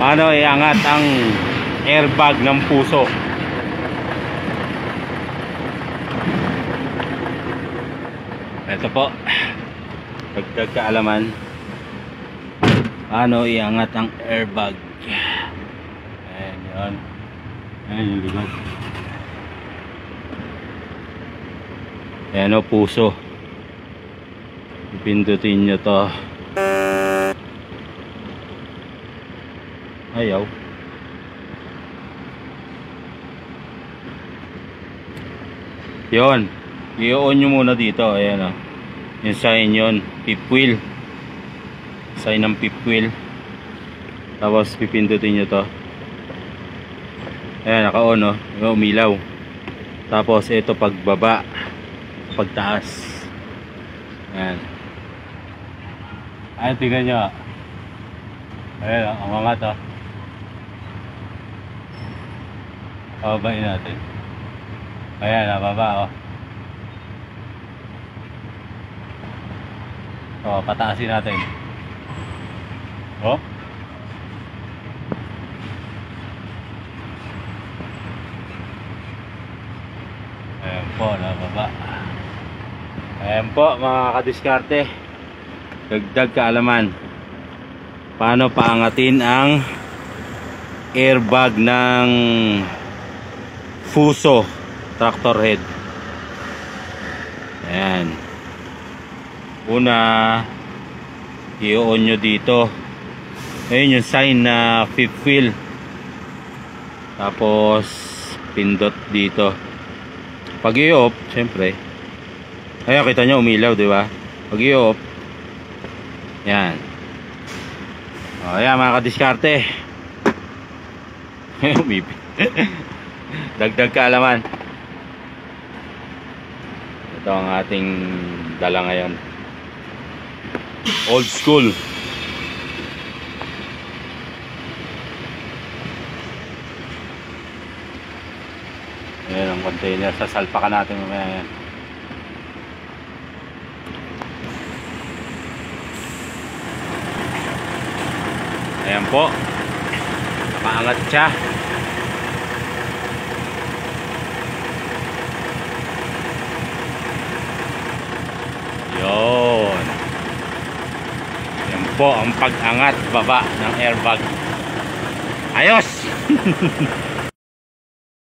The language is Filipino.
Paano iangat ang airbag ng puso. Ito po, dagdag kaalaman, paano iangat ang airbag. Ayan yun. Ayan yung likod. Ayan o, puso. Pindutin nyo to. Ayaw. Yun, i-on nyo muna dito. Ayan o, yung sign yun, fifth wheel. Sign ng fifth wheel. Tapos pipindutin nyo to. Ayan, naka-on o, umilaw. Tapos ito pagbaba, pagtaas. Ayan. Ayan, tingnan nyo. Ayan, ang mga to. Pababain natin. Ayan, nababa o. O, pataasin natin. O. Ayan po, nababa. Ayan po mga kadiskarte, dagdag kaalaman, paano paangatin ang airbag ng Fuso tractor head. Ayan, una i-on nyo dito. Ayun yung sign na fifth wheel. Tapos pindot dito. Pag i-off, syempre, ayan, kita nyo umilaw, di ba? Pag i-off, yan. O, ayan mga kadiskarte. Umipit. Dagdag kaalaman. Ito ang ating dala ngayon. Old school. Ayan ang container. Sasalpakan natin mamaya yan. Ayan po, paangat siya. Yun. Yan po ang pag-angat baba ng airbag. Ayos.